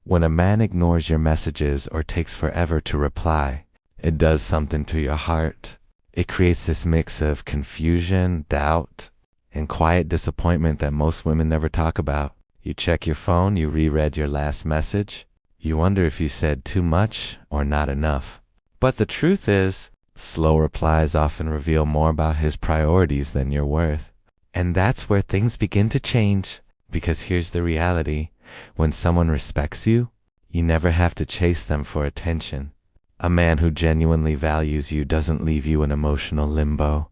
When a man ignores your messages or takes forever to reply, it does something to your heart. It creates this mix of confusion, doubt, and quiet disappointment that most women never talk about. You check your phone, you reread your last message. You wonder if you said too much or not enough. But the truth is, slow replies often reveal more about his priorities than your worth. And that's where things begin to change, because here's the reality. When someone respects you, you never have to chase them for attention. A man who genuinely values you doesn't leave you in emotional limbo.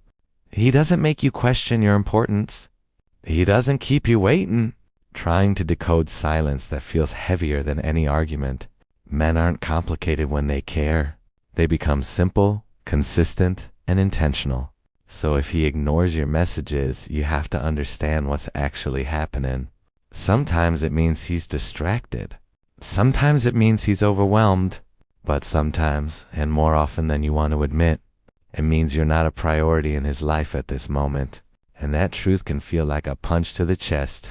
He doesn't make you question your importance. He doesn't keep you waiting, trying to decode silence that feels heavier than any argument. Men aren't complicated when they care. They become simple, consistent, and intentional. So if he ignores your messages, you have to understand what's actually happening. Sometimes it means he's distracted. Sometimes it means he's overwhelmed. But sometimes, and more often than you want to admit, it means you're not a priority in his life at this moment. And that truth can feel like a punch to the chest.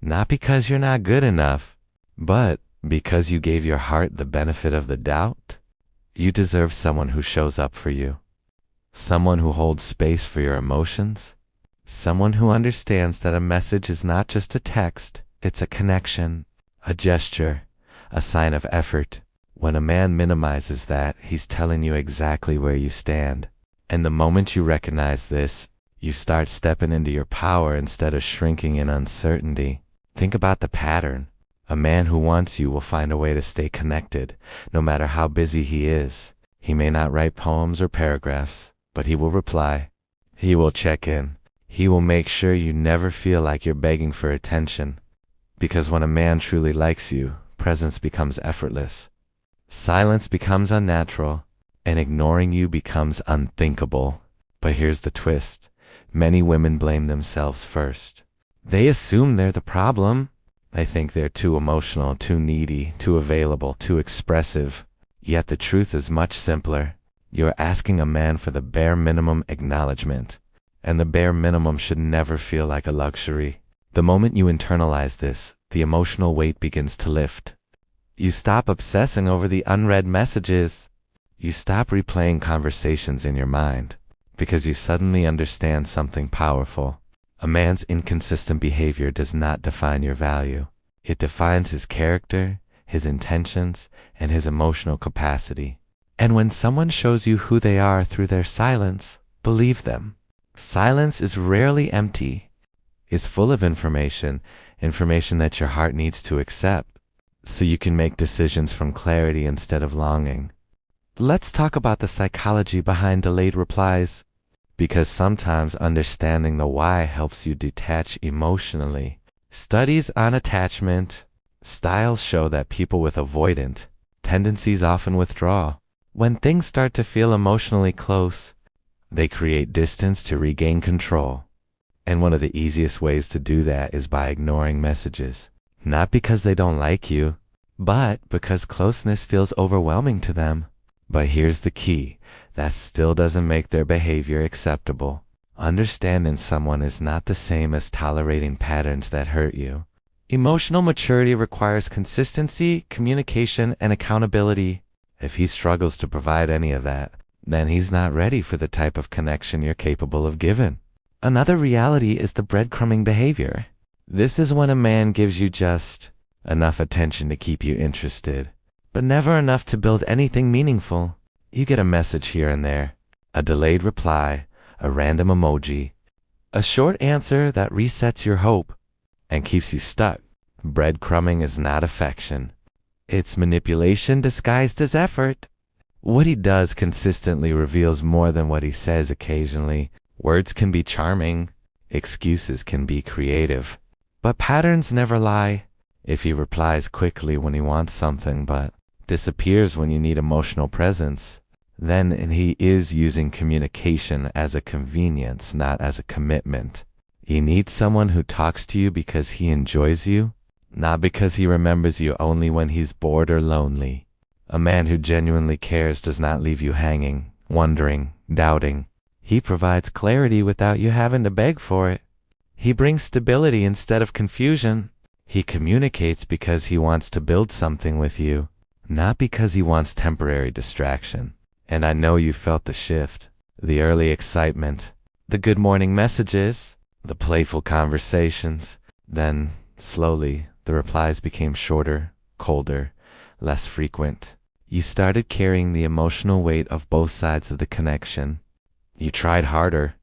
Not because you're not good enough, but because you gave your heart the benefit of the doubt. You deserve someone who shows up for you. Someone who holds space for your emotions. Someone who understands that a message is not just a text, it's a connection, a gesture, a sign of effort. When a man minimizes that, he's telling you exactly where you stand. And the moment you recognize this, you start stepping into your power instead of shrinking in uncertainty. Think about the pattern. A man who wants you will find a way to stay connected, no matter how busy he is. He may not write poems or paragraphs, but he will reply. He will check in. He will make sure you never feel like you're begging for attention. Because when a man truly likes you, presence becomes effortless. Silence becomes unnatural, and ignoring you becomes unthinkable. But here's the twist. Many women blame themselves first. They assume they're the problem. They think they're too emotional, too needy, too available, too expressive. Yet the truth is much simpler. You're asking a man for the bare minimum acknowledgement. And the bare minimum should never feel like a luxury. The moment you internalize this, the emotional weight begins to lift. You stop obsessing over the unread messages. You stop replaying conversations in your mind, because you suddenly understand something powerful. A man's inconsistent behavior does not define your value. It defines his character, his intentions, and his emotional capacity. And when someone shows you who they are through their silence, believe them. Silence is rarely empty. It's full of information that your heart needs to accept, so you can make decisions from clarity instead of longing. Let's talk about the psychology behind delayed replies, because sometimes understanding the why helps you detach emotionally. Studies on attachment styles show that people with avoidant tendencies often withdraw. When things start to feel emotionally close, they create distance to regain control. And one of the easiest ways to do that is by ignoring messages. Not because they don't like you, but because closeness feels overwhelming to them. But here's the key. That still doesn't make their behavior acceptable. Understanding someone is not the same as tolerating patterns that hurt you. Emotional maturity requires consistency, communication, and accountability. If he struggles to provide any of that, then he's not ready for the type of connection you're capable of giving. Another reality is the breadcrumbing behavior. This is when a man gives you just enough attention to keep you interested, but never enough to build anything meaningful. You get a message here and there, a delayed reply, a random emoji, a short answer that resets your hope and keeps you stuck. Breadcrumbing is not affection. It's manipulation disguised as effort. What he does consistently reveals more than what he says occasionally. Words can be charming, excuses can be creative, but patterns never lie. If he replies quickly when he wants something but disappears when you need emotional presence, then he is using communication as a convenience, not as a commitment. You need someone who talks to you because he enjoys you, not because he remembers you only when he's bored or lonely. A man who genuinely cares does not leave you hanging, wondering, doubting. He provides clarity without you having to beg for it. He brings stability instead of confusion. He communicates because he wants to build something with you, not because he wants temporary distraction. And I know you felt the shift, the early excitement, the good morning messages, the playful conversations. Then, slowly, the replies became shorter, colder, less frequent. You started carrying the emotional weight of both sides of the connection. You tried harder.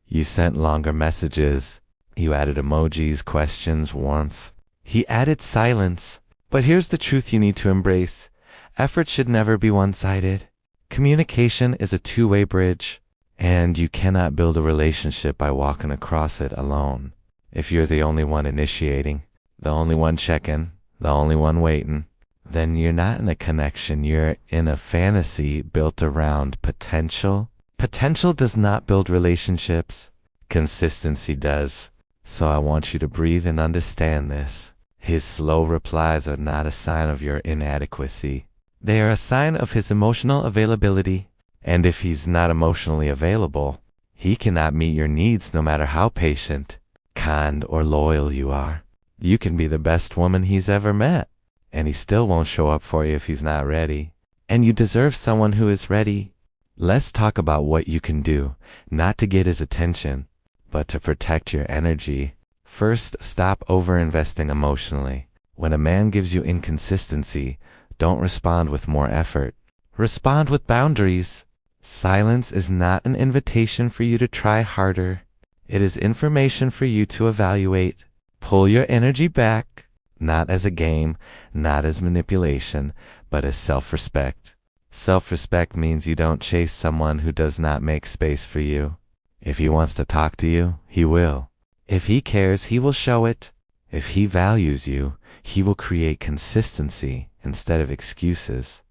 You sent longer messages. You added emojis, questions, warmth. He added silence. But here's the truth you need to embrace. Effort should never be one-sided. Communication is a two-way bridge, and you cannot build a relationship by walking across it alone. If you're the only one initiating, the only one checking, the only one waiting, then you're not in a connection, you're in a fantasy built around potential. Potential does not build relationships. Consistency does. So I want you to breathe and understand this. His slow replies are not a sign of your inadequacy. They are a sign of his emotional availability. And if he's not emotionally available, he cannot meet your needs no matter how patient, kind, or loyal you are. You can be the best woman he's ever met, and he still won't show up for you if he's not ready. And you deserve someone who is ready. Let's talk about what you can do, not to get his attention, but to protect your energy. First, stop over-investing emotionally. When a man gives you inconsistency, don't respond with more effort. Respond with boundaries. Silence is not an invitation for you to try harder. It is information for you to evaluate. Pull your energy back, not as a game, not as manipulation, but as self-respect. Self-respect means you don't chase someone who does not make space for you. If he wants to talk to you, he will. If he cares, he will show it. If he values you, he will create consistency instead of excuses.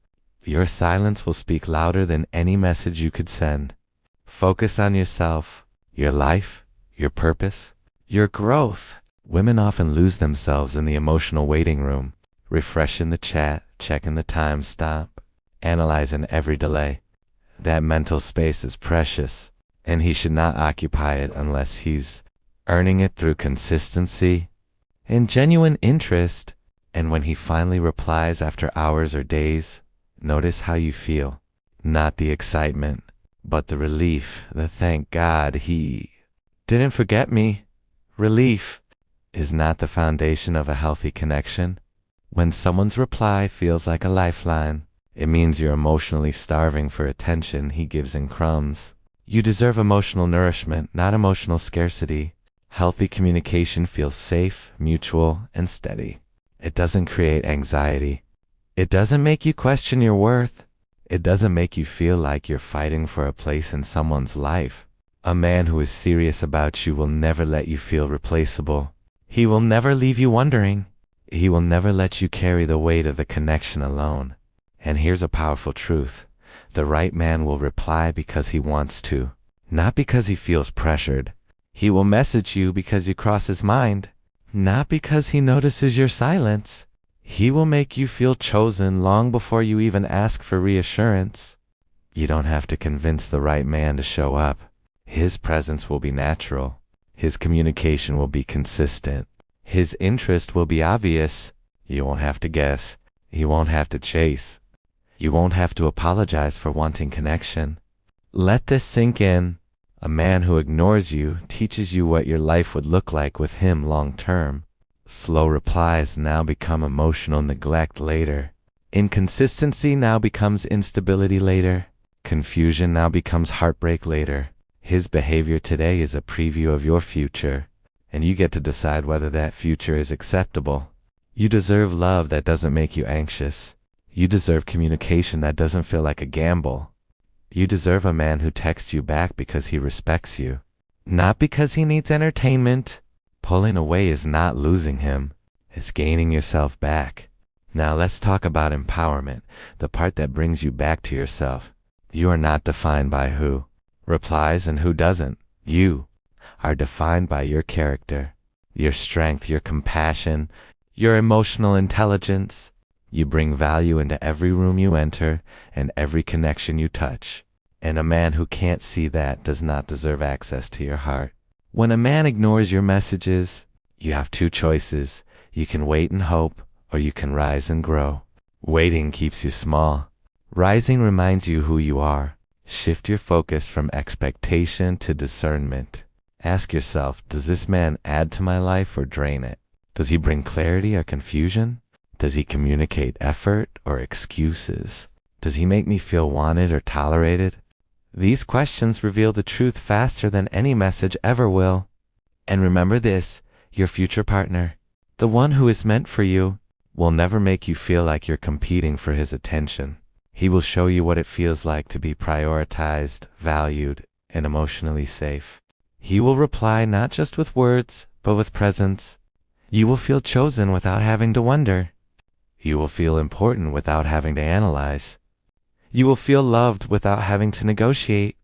Your silence will speak louder than any message you could send. Focus on yourself, your life, your purpose, your growth. Women often lose themselves in the emotional waiting room, refreshing the chat, checking the time stamp, analyzing every delay. That mental space is precious, and he should not occupy it unless he's earning it through consistency and genuine interest. And when he finally replies after hours or days, notice how you feel. Not the excitement, but the relief, the thank God he didn't forget me. Relief is not the foundation of a healthy connection. When someone's reply feels like a lifeline, it means you're emotionally starving for attention he gives in crumbs. You deserve emotional nourishment, not emotional scarcity. Healthy communication feels safe, mutual, and steady. It doesn't create anxiety. It doesn't make you question your worth. It doesn't make you feel like you're fighting for a place in someone's life. A man who is serious about you will never let you feel replaceable. He will never leave you wondering. He will never let you carry the weight of the connection alone. And here's a powerful truth. The right man will reply because he wants to, not because he feels pressured. He will message you because you cross his mind, not because he notices your silence. He will make you feel chosen long before you even ask for reassurance. You don't have to convince the right man to show up. His presence will be natural. His communication will be consistent. His interest will be obvious. You won't have to guess. You won't have to chase. You won't have to apologize for wanting connection. Let this sink in. A man who ignores you teaches you what your life would look like with him long term. Slow replies now become emotional neglect later. Inconsistency now becomes instability later. Confusion now becomes heartbreak later. His behavior today is a preview of your future, and you get to decide whether that future is acceptable. You deserve love that doesn't make you anxious. You deserve communication that doesn't feel like a gamble. You deserve a man who texts you back because he respects you, not because he needs entertainment. Pulling away is not losing him. It's gaining yourself back. Now let's talk about empowerment, the part that brings you back to yourself. You are not defined by who replies and who doesn't. You are defined by your character, your strength, your compassion, your emotional intelligence. You bring value into every room you enter and every connection you touch. And a man who can't see that does not deserve access to your heart. When a man ignores your messages, you have two choices. You can wait and hope, or you can rise and grow. Waiting keeps you small. Rising reminds you who you are. Shift your focus from expectation to discernment. Ask yourself, does this man add to my life or drain it? Does he bring clarity or confusion? Does he communicate effort or excuses? Does he make me feel wanted or tolerated? These questions reveal the truth faster than any message ever will. And remember this, your future partner, the one who is meant for you, will never make you feel like you're competing for his attention. He will show you what it feels like to be prioritized, valued, and emotionally safe. He will reply not just with words, but with presence. You will feel chosen without having to wonder. You will feel important without having to analyze. You will feel loved without having to negotiate.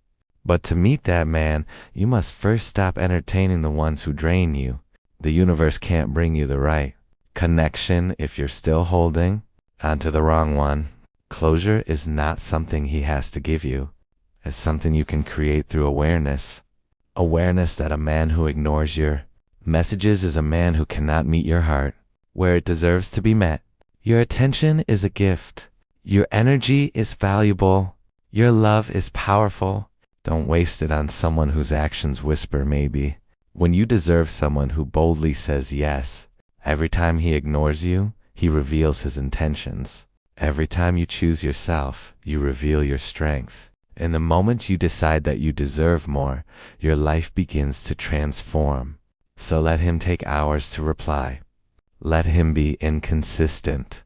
But to meet that man, you must first stop entertaining the ones who drain you. The universe can't bring you the right connection if you're still holding onto the wrong one. Closure is not something he has to give you. It's something you can create through awareness. Awareness that a man who ignores your messages is a man who cannot meet your heart where it deserves to be met. Your attention is a gift. Your energy is valuable. Your love is powerful. Don't waste it on someone whose actions whisper maybe. When you deserve someone who boldly says yes, every time he ignores you, he reveals his intentions. Every time you choose yourself, you reveal your strength. In the moment you decide that you deserve more, your life begins to transform. So let him take hours to reply. Let him be inconsistent.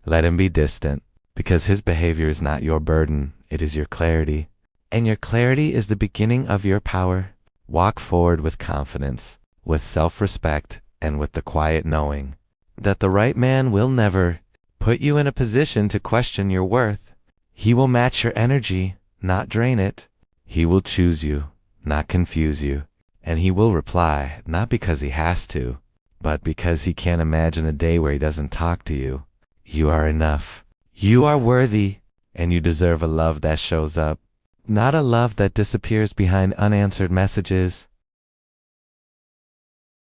Let him be distant, because his behavior is not your burden, it is your clarity. And your clarity is the beginning of your power. Walk forward with confidence, with self-respect, and with the quiet knowing that the right man will never put you in a position to question your worth. He will match your energy, not drain it. He will choose you, not confuse you. And he will reply, not because he has to, but because he can't imagine a day where he doesn't talk to you. You are enough. You are worthy, and you deserve a love that shows up. Not a love that disappears behind unanswered messages,